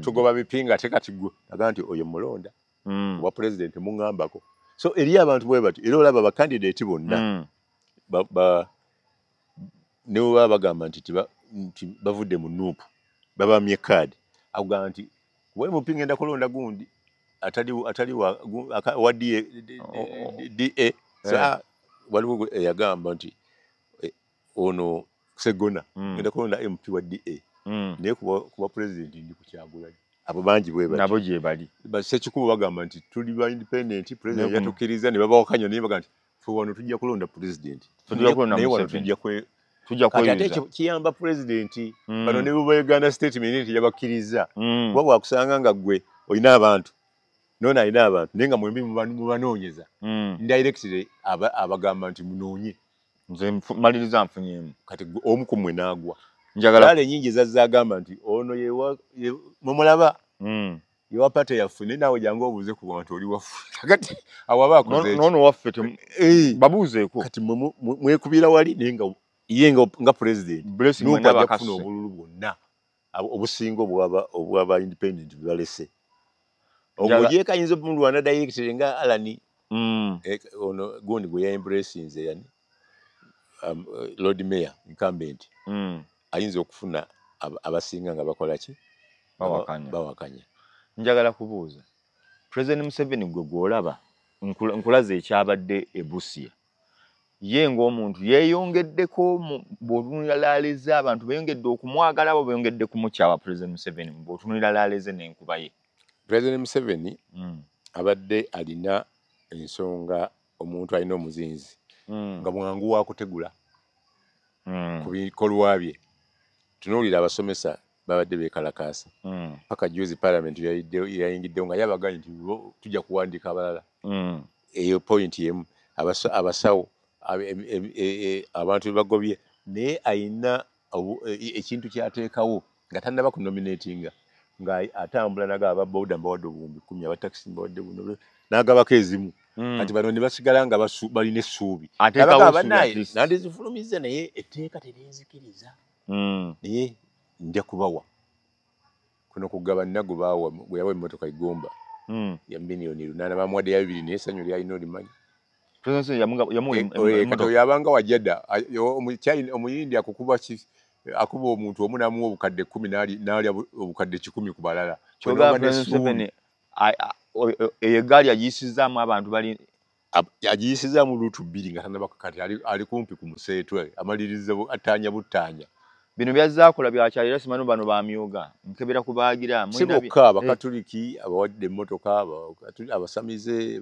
tugoba bipinga ate kati gwe aga nti oyo mulonda kuba president muŋŋambako so eri abantu bwe batyo era olaba bakandidate bonna ne bwe baba bagamba nti bavudde mu nuupu babamye kaadi akugamba nti we MP ngenda kulonda gundi atali wa DA waliwo yagamba nti ono Segona ngenda kulonda MP wa DA naye kuba president ndi ku Kyagulanyi abo bangi bwe nabo gye bali Ssekikubo bagamba nti tuli ba independent president yatukiriza ne babawakanya naye bagamba nti ffe wano tujja kulonda president naye wano tujja kweyuza kiyamba president bano ne buba Uganda statement nti yabakkiriza kuba bwakusanga nga gwe olina abantu nona alina abantu naye nga mwembi mubanoonyeza indirectly abagamba nti munoonye nze maliriza nfunyemu kati omu ku mmwe n'agwa njagala ennyingi zazza agamba nti ono mumulaba yewa pate yaffe naye naawe jangu obuuze ku bantu oli waffe kati awaba akoze nono waffe babuuzeeko kati mwekubira wali naye nga ye nga president n'obajja kufuna obululu bwonna obusinga obwaba independent balese ogwo gyekayinza omulwana director nga Alani ono gundi gwe ya embracinze yani Lord Mayor incumbent ayinza okufuna abasinga nga bakola ki bawakanya njagala kubuuza President Museveni gwe gwolaba nkulaze ekyabadde e Busia ye ng'omuntu yeeyongeddeko bw'otunulira laaleze abantu beeyongedde okumwagala abo beeyongedde kumukyawa President Museveni bw'otunulira laaleze n'enkuba ye President Museveni abadde alina ensonga omuntu alina omuzinzi nga mwangu wa kutegula ku bikolwa bye tunuulira abasomesa babadde beekalakaasa paka juzi parliament yayingiddewo nga yabaganye nti tujja kuwandiika abalala eyo point yemu abasawo abantu bebagobye naye ayina ekintu kyateekawo nga tannaba kunominatinga nga atambula naga ababoda mbawadde obuwumbi 10 abatakisi mbawadde buno n'agabako ezimu kati bano ne basigala nga balina essuubi ateekawo bannaye nandizifulumiza naye etteeka terinzikiriza naye nja kubawa kuno kugaba nnago baawa bwe yawa emmotoka igomba ya miliyoni 8 bamuwadde ya 2 naye essanyu lyalina olimanyi kati oyo abanga wajjadda omuyindi akuba omuntu omu namuwa obukadde 10 n'alya obukadde 10 ku balala egaali agiyisizaamu abantu bali agiyisizaamu luutu 2 nga tanabakakati ali kumpi ku museetwe amaliriza atanya butanya bino byazaakola byakyalira simanyi bano bamyoga nkebera kubaagira si bokka abakatuliki abawadde emmotoka abasamize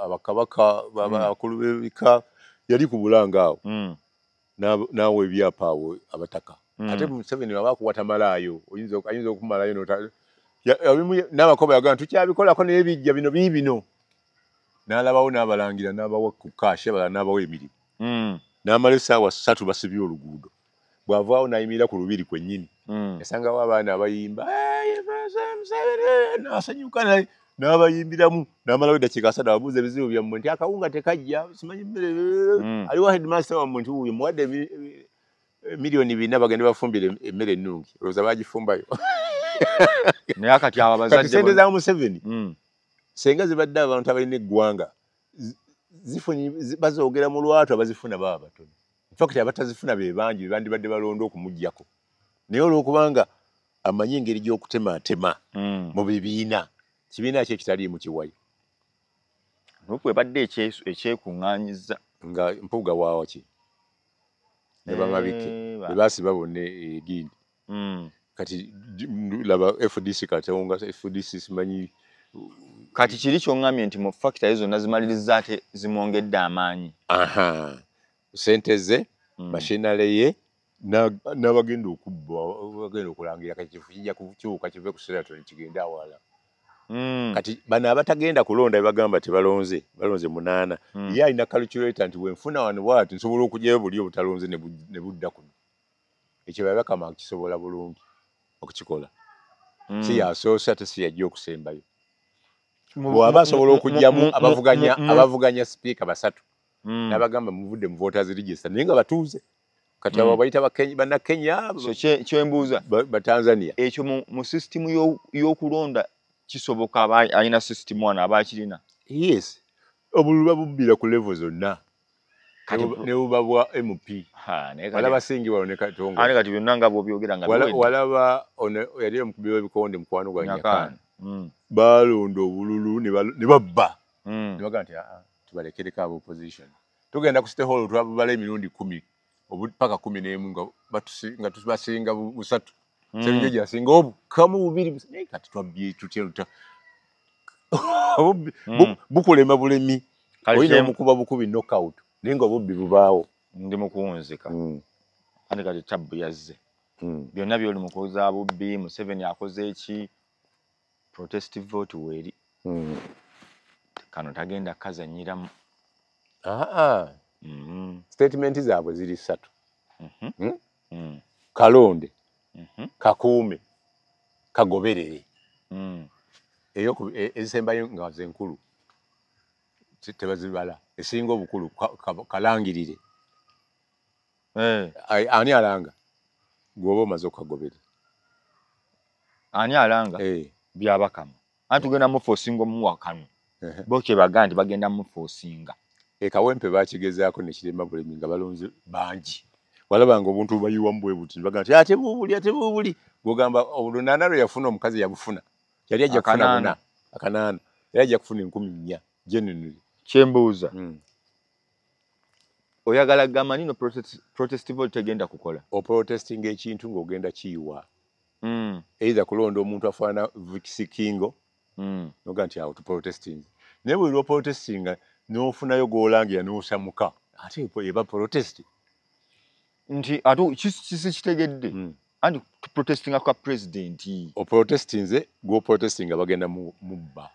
abakabaka abakulu b'ebika yali ku bulanga awo naawe ebyapa awo abataka ate Museveni abakuwata malaayo ayinza okumalayo n'abakoba yagamba tukyabikolako naye bijja bino biibino n'alabawo n'abalangira n'abawa ku kaashe balala n'abawa emirimu n'amala essaawa 3 basibye oluguudo bw'avaawo n'ayimirira ku lubiri kwennyini yasangawo abaana abayimba n'asanyuka n'abayimbiramu n'amalawo eddakiika 3 ababuuza ebizibu byammwe nti akawunga tekajja simanyi mmere aliwo headmaster wammwe nti wuyo muwadde miliyoni 4 bagende bafumbire emmere ennungi olowooza baagifumbayo naye kati abo abazadde sente za Museveni senga zibadde abantu abalina eggwanga bazoogera mu lwatu abazifuna baba batono fakiti abatazifuna be bangi bandibadde balonda okumuggyako naye olwokubanga amanyi engeri gy'okutemaatema mu bibiina kibiina kye kitaliimu kiwayo nokwebadde ekyekuŋŋaanyiza nga mpuuga waawo ki ne bamabike be baasiba bonna egindi kati laba FDC katonga FDC simanyi kati kiri kyongambye nti mu factory zonna zimaliriza ate zimwongedde amaanyi sente ze machinery ye n'abagenda okubba bagenda okulangira kati kifo kijja kukyuka kive ku Sheraton kigenda awala kati bano abatagenda kulonda bagamba tebalonze balonze 8 ye alina calculator nti wenfuna wano bwati nsobola okugyayo buli obutalonze ne budda kuno ekyo babakama kisobola bulungi okukikola si yasoosa ate si yajja okusembayo bw'aba asobola okugyamu abavuganya speaker 3 n'abagamba muvudde mu voters register naye nga batuuze kati abo bayita bannakenya kyembuuza batanzania ekyo mu system y'okulonda kisoboka alina system wano abakirina yes obululu babubbira ku level zonna ne buba bwa MP walaba Singibwa ne Katongo kati byonna nga bw'obyogera nga walaba yali omukubi w'ebikonde mukwano gwa Nyakana balonda obululu ne babba ne bagamba nti tubalekereko abo opposition tugenda ku State Hall twabala emirundi 10 paka 11 nga tubasinga 3 Serinjo jasinga obukamu bubiri kati twabye tutyeruta bukulema bulemi oyina omukuba bukubi knockout ninga obubbi bubaawo ndi mukuwunzika andi kati tabbu yazze byonna byoli mukoza bubbi Museveni akoze eki protestive vote weri kano tagenda kazanyiramu statement zaabwe ziri 3 kalonde kakuume kagoberere ezisembayo nga zenkulu tebazibala esinga obukulu kalangirire ani alanga gwoba omaze okukagoberera ani alanga byabakama anti tugenda mufoosinga omuwakano bokye bagaa nti bagenda mufoosinga ekawempe bakigezaako nekirema bulemi nga balonze bangi walabanga obuntu bayiwamu bwe buti bagamba nti ate buubuli gwogamba olunaana lwe yafuna omukazi yabufuna yali ajja kufuna akanaana yali ajja kufuna 10,400 genuinely kyembuuza oyagala gamba nino protest vote tegenda kukola oprotestinga ekintu ng'ogenda kiyiwa either kulonda omuntu afaana Vikisingo noga nti awo tuprotesting naye buli lwoprotestinga n'ofunayo g'olangira n'osamuka ate eba protest nti ate kisi kitegedde anti tuprotestinga kwa president oprotestinze gwoprotestinga bagenda mubba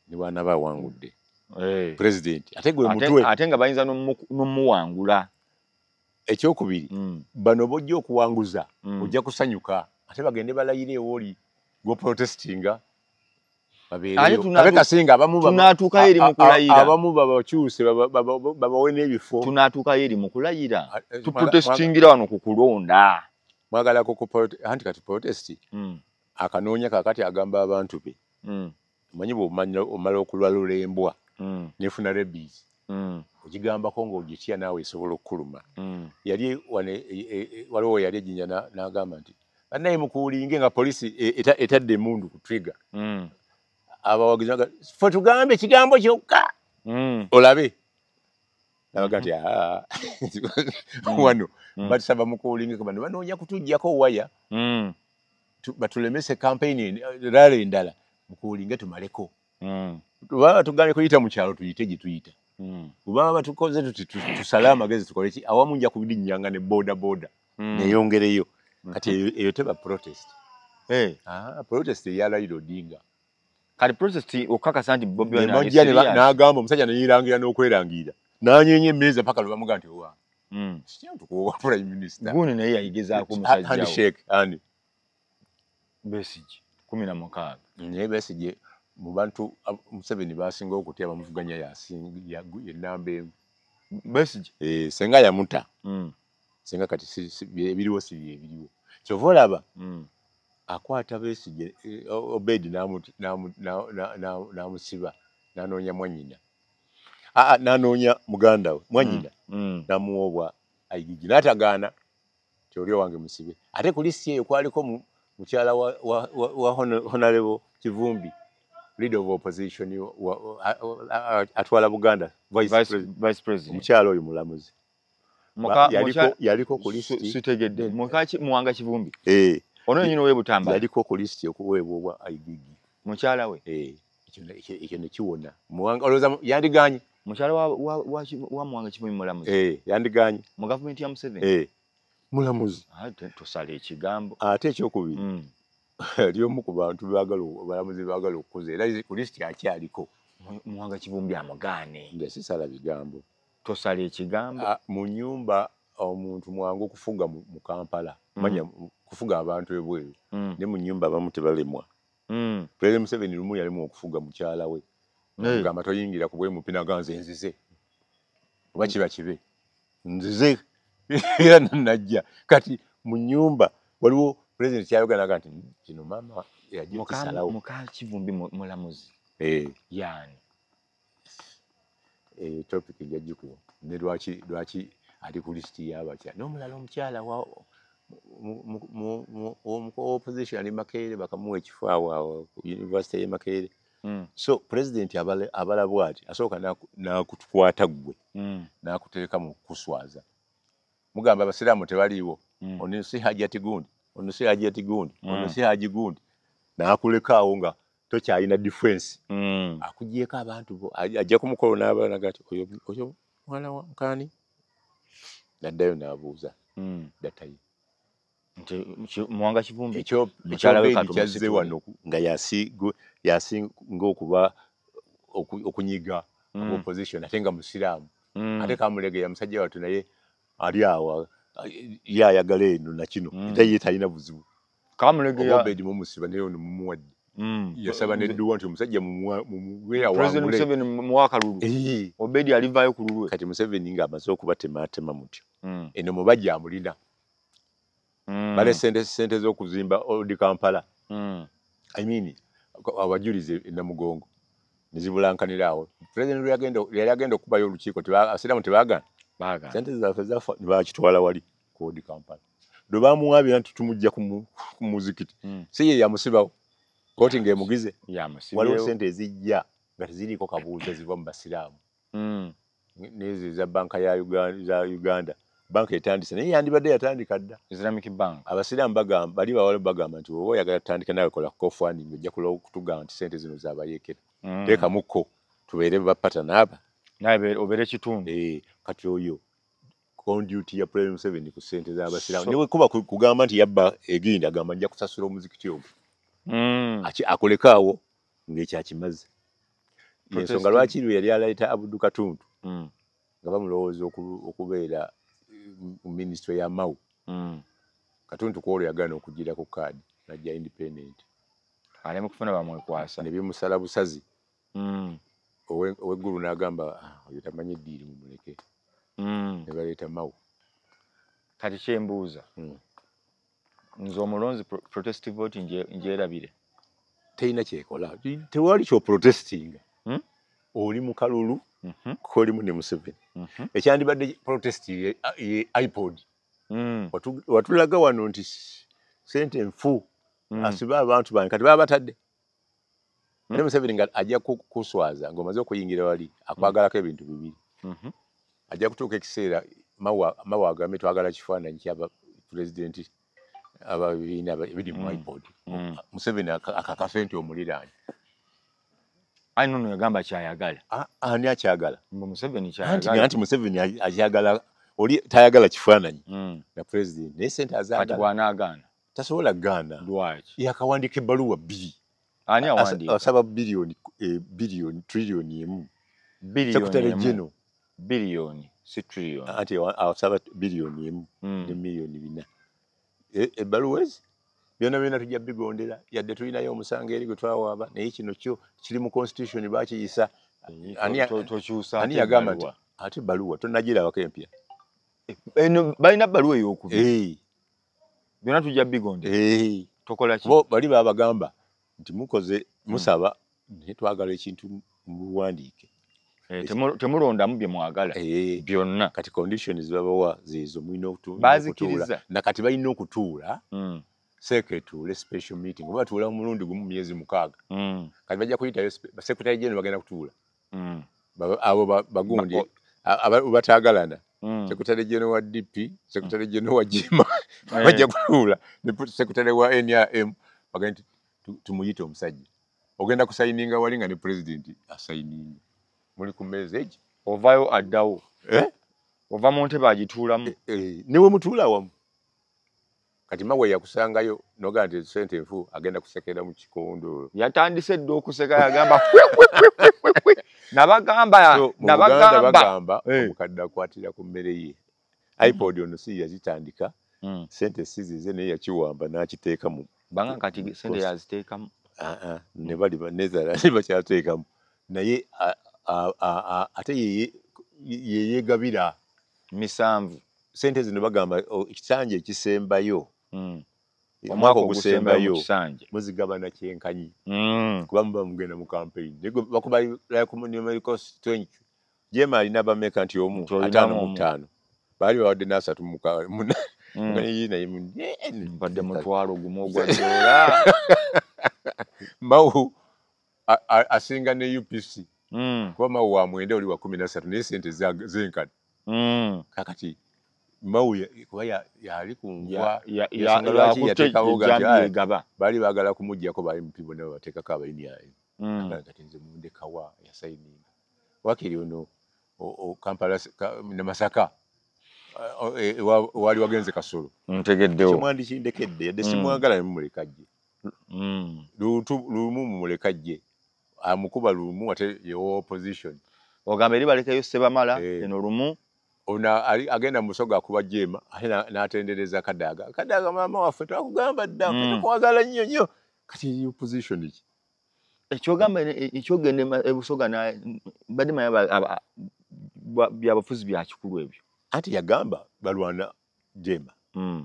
ne bwana bawangudde president ate gwe mutwe ate nga bayinza n'omuwangula ekyokubiri bano bojja okuwanguza ojja kusanyuka ate bagende balayire ewoli gwoprotestinga babeereyo abe kasinga abamu tunatuukayo eri mu kulayira abamu babakyuse babawe n'ebifo tunatuukayo eri mu kulayira tuprotestingira wano ku kulonda mwagalako anti kati protesti akanoonya kakati agamba abantu be manyi bw'omala okulwalula embwa nefuna rabies ogigambako ng'ogitya naawe esobola okukuluma yali waliwo yali ejinja n'agamba nti bannaye mukuulinge nga polisi etadde emundu ku trigger abawagizi fe tugambe ekigambo kyokka olabe nabaga nti wano batusaba mukuulinge bano banoonya kutuggyako waya batulemese campaign rale endala mukuulinge tumaleko baba tugambye kuyita mu kyalo tuyite gye tuyita baba batukoze tuti tusale amagezi tukole ki awamu nja kubirinnyanga ne boda neyongereyo kati eyo teba protest protest eya Raila Odinga kati protest okakasa nti Bobi Wine n'agamba omusajja neyirangira n'okwerangira n'anyeenya emmeeza paka lwe bamuga nti owa tukuwa prime minister guuni naye yayigezaako omusajja handshake ani Besigye 16 naye Besigye mu bantu Museveni basinga okutya bamuvuganya yenamba emu Besigye senga yamuta senga kati ebiriwo si ebiriwo kyova olaba akwata Besigye Obedi n'amusiba n'anoonya Mwanyina n'anoonya muganda we Mwanyina n'amuwobwa Aigigi n'atagaana kyoli wange musibe ate ku listi eyo kwaliko mukyala wa Honorable Kivumbi leader of opposition atwala Buganda vice president omukyala oyo mulamuzi yaliko ku listi sitegedde Muwanga Kivumbi ono nyino we Butamba yaliko ku listi okuweebwa Aigigi mukyala we ekyo nekiwona Muwanga olowooza yandiganye mukyala wa Muwanga Kivumbi mulamuzi yandiganye mu gavumenti ya Museveni mulamuzi tosala ekigambo ate ekyokubiri lyomu ku bantu balamuzi baagala okukoza era ku listi akyaliko Muwanga Kivumbi amugaane nze sisala bigambo tosala ekigambo mu nyumba omuntu mwangu okufuga mu Kampala manya kufuga abantu ebweru ne mu nyumba abamu tebalemwa President Museveni lumu yalimu okufuga mukyala we ngamba toyingira ku bwe mupina ganze nzize oba kiba kibe nzize era najja kati mu nyumba waliwo president yayoganaga nti kino mama yaje kisalawo muka Kivumbi mulamuzi yani topic yajikuwa ne lwaki ali ku list y'abakya n'omulala omukyala wa mu opposition ali Makerere bakamuwa ekifo awo university ye Makerere so president abalabwa ati asooka nakutukwata gwe nakuteeka mu kuswaza mugamba abasiraamu tebaliiwo ono si Hajati Gundi ono si Hajati Gundi ono si Haji Gundi nakulekaawo nga tokyalina difference akugyeko abantu bo ajja kumukolo n'abanaga ati oyo mwana wa mukani naddayo n'abuuza datayi Muwanga Kivumbi ekyo kyazze wano nga yasinga okuba okunyiga opposition ate nga musiraamu ate kamulegeya musajja watu naye ali awo yayagala eno nakino era ye talina buzibu kamulegeya Obedi mumusiba naye ono mumuwadde yasaba nedduwa nti omusajja mumuweera wangule President Museveni muwaka lulu Obedi alivaayo ku lulwe kati Museveni ng'amaze okubatematema mutyo eno mubajja amulina bale sente z'okuzimba Old Kampala I mean abajulize Namugongo nizibulankanira awo President yali agenda okubayo olukiiko abasiraamu tebaagana sente zaffe zafa bakitwala wali ku Old Kampala lwe bamuwabira nti tumujja ku muzikiti si ye yamusibawo kooti ng'emugize waliwo sente ezijja nga teziriiko kabuuza ziva mu basiraamu n'ezo za banka ya Uganda banka etandise naye yandibadde yatandika dda Islamic Bank abasiraamu bali bawala bagamba nti oba oyagala tutandika nawe kola crowdfunding ojja kutugamba nti sente zino zabayeekera teekamuko tubeere bapata naaba naye obeere kitundu kati oyo conduit ya President Museveni ku sente z'abasiraamu ne bwekuba kugamba nti yabba egindi agamba nja kusasula omuzikiti ogwo akolekaawo ng'ekyakimaze ensonga lwaki lwe yali aleeta Abudu Katuntu nga bamulowooza okubeera mu ministry ya Mau Katuntu kwolwo yagaana okugira ku kaadi najja independent aleme kufuna bamwekwasa ne bimusala busazi mm ow'eggulu n'agamba oyo tamanyi eddiiri mumuleke ne baleeta mawu kati kyembuuza nze omulonzi protest vote njerabire teyina kyekola tewali kyoprotestinga oli mu kalulu kolimu ne Museveni ekyandibadde protest ye iPod watulaga wano nti sente nfu asiba abantu bange kati baba batadde ne Museveni nga ajja kuswaza ng'omaze okuyingira wali akwagalako ebintu bibiri ajja kutuuka ekiseera mawa agambe twagala kifaananyi kyaba pulezidenti ababiina ebiri mu iPod Museveni akakase nti omuliraanye ayi nono yagamba kyayagala ani akyagala Museveni kyayagala anti Museveni akyagala oli tayagala kifaananyi na pulezidenti naye sente azaagala kati bw'anaagaana tasobola kugaana lwaki yakawandiika ebbaluwa bbiri ani awandiika asaba biliyoni triliyoni emu biliyoni emu biliyoni si triliyoni anti asaba biliyoni emu ne miliyoni 4 ebbaluwa ezi byonna tujja bigondera yadde tulinayo omusango eri gwe twawaaba naye kino kyo kiri mu constitution baakiyisa ani yagamba nti ate ebbaluwa tonnagirabako empya balina bbaluwa ey'okubiri byonna tujja bigondera tokola ki bali babagamba nti mukoze musaba naye twagala ekintu muwandiike temulondamu bye mwagala byonna kati conditions babawa zeezo mulina baazikiriza nakati balina okutuula secretary special meeting oba tuula omulundi gumu myezi 6 kati bajja kuyitayo secretary general bagenda kutuula abo bagundi batagalana secretary general wa DP secretary general wa Jima bajja kutuula ne secretary wa NRM bagenda tumuyite omusajja ogenda kusayininga wali nga ne president asayininga muli ku meza egi ovayo addawo ova mu ntebe agituulamu newe mutuula wamu kati mawe yakusangayo noga nti sente nfu agenda kusekera mu kikondo yatandise dde okuseka yagamba nabagamba omukadde akwatira ku mmere ye iPod ono si yazitandika sente sizize naye yakiwamba n'akiteeka mu banga kati sente yaziteekamu ne bali banezara bakyateekamu naye ate yeyegabira misanvu sente zino bagamba ekisanja ekisembayo omwaka ogusembayo muzigabana kyenkanyi kuba muba mugenda mu campaign bakuba numerical strength Jema alina bameka nti omu 5 bali bawadde na 3 mbadde mutwalo gumu ogwa dola Mawu asinga ne UPC kuba Mawu wa mwende oli wa 13 naye sente zenkani kakati Mawu kuba yali kunva bali bagala kumujjako bali mupibo nabo bateekako abayini yayo kati nze mundekawa yasayininga wakiri ono Kampala ne Masaka wali wagenze Kasolo ntegeddewo kimwandi kindekedde yadde simwagala nemumulekajje lumu mumulekajje amukuba lumu ate yewo opposition ogamba eri balekayo Sebamala eno lumu ona agenda musoga akuba Jema ate n'atendereza Kadaga mama waffe twakugamba dda tukwagala nnyo kati opposition iki ekyogamba ekyogende ebusoga na badima byabafuzi bya kikulu ebyo ati yagamba balwana Jema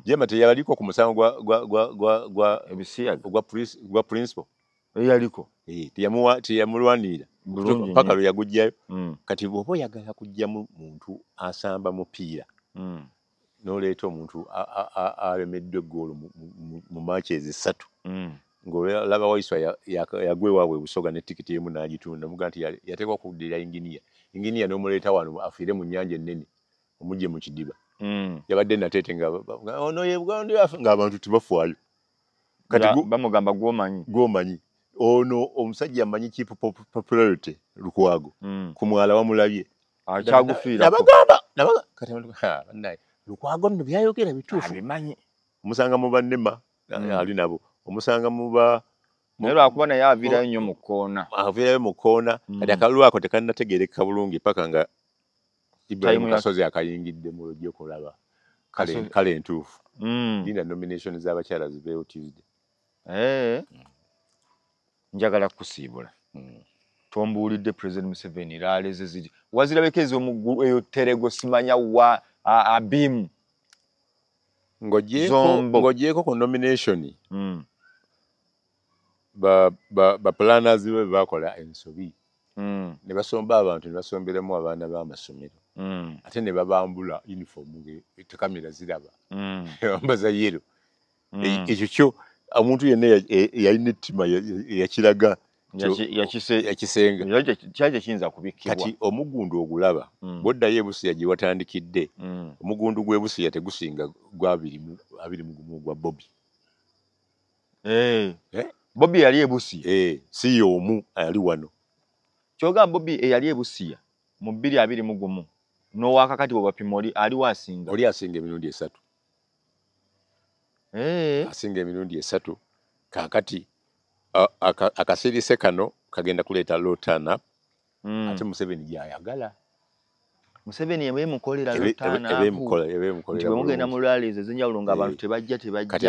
Jema teyaliko ku musango gwa ebisiyaga gwa principal yaliko teyamulwanira paka lwe yagujjayo kati bw'oba oyagala kujjamu muntu asamba mupiira n'oleeta omuntu alemeddwa eggoolo mu maaci ezo 3 ng'olaba Waiswa yagwe waabwe Busoga ne tikiti emu n'agitunda muga nti yateekwa kuddira inginiya n'omuleeta wano afiire mu nnyanja ennene omujje mu kidiba yabadde nateete ono ye Buganda yafe ng'abantu tebafaayo kati bamugamba gwomanyi ono omusajja amanyi chief popularity Lukwago ku mwala wamulabye akyagufiira nabaga kati naye Lukwago nno byayogera bituufu abimanyi omusanga mu bannema ali nabo omusanga muba naye lwakuba naye aviirayo nnyo mu kkoona kati akalulu ako tekannategeereka bulungi paka nga Ibrahim Kasozi akayingidde mu lujja okulaba kale entuufu linda nomination z'abakyala zibeewo Tuesday njagala kusiibula tombuulidde President Museveni laaleze ziri wazirabekeza omuggulu eyo terego simanya wa abimu ng'ogyeko ku nomination ba planners be bakola ensobi ne basomba abantu ne basomberemu abaana b'amasomero ate ne babambula uniform tekamera ziraba bambaza yero ekyo kyo omuntu yenna yalina ettima yakiraga yakisenga kyaje kiyinza kubikkibwa kati omugundu ogulaba bwoddayo ebusiya gye watandikidde omugundu gw'ebusiya tegusinga gwa 21 gwa Bobby Bobby yali ebusiya si y'omu ali wano kyogamba Bobby eyali ebusiya mu 2021 n'owakakati bwe bapima aliwo asinga oli asinga emirundi 3 asinga emirundi 3 kakati akasirise kano kagenda kuleeta lotana ate Museveni gyayagala Museveni ebemukolera lotana nti bwe mugenda mu rallies ezenjawulo ng'abantu tebajja kati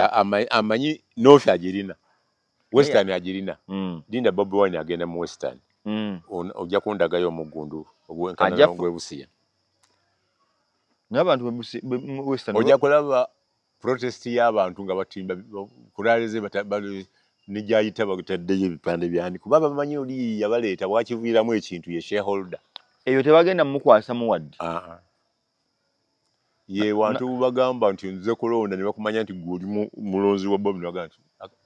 amanyi North agirina Western agirina Linda Bobi Wine agenda mu Western ojja kundagayo omugundu ogwenkana gw'ebusiya n'abantu Western ojja kulaba protest y'abantu nga batimba kuralize nijayita bagutaddeyo ebipande byani kuba bamanyi oli yabaleeta bwakiviiramu ekintu ye shareholder eyo tebagenda mukwasa muwadde ye wantu bagamba nti nze kulonda ne bakumanya nti gwe oli mulonzi wa Bobi bagamba nti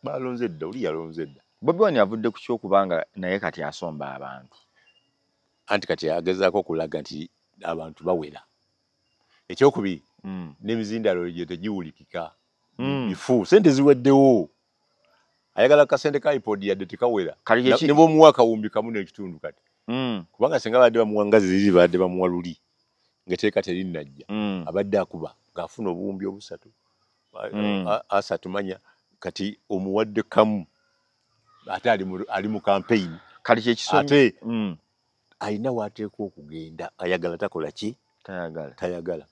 balonze dda oli yalonze dda Bobi Wine avudde ku kyokubanga naye kati asomba abantu anti kati agezaako okulaga nti abantu bawera ekyokubiri n'emizindalo gye tegiwulikika bifu sente ziweddewo ayagala kasente ka iPod yadde tekawera ne b'omuwa akawumbi kamu n'ekitundu kati kubanga singa badde bamuwangazi ziri badde bamuwa luli ngateeka terinnajja abadde akuba ng'afuna obuwumbi 3 asatu manya kati omuwadde kamu ate ali mu campaign kati kyekisomye ate alina waateekwa okugenda ayagala takola ki tayagala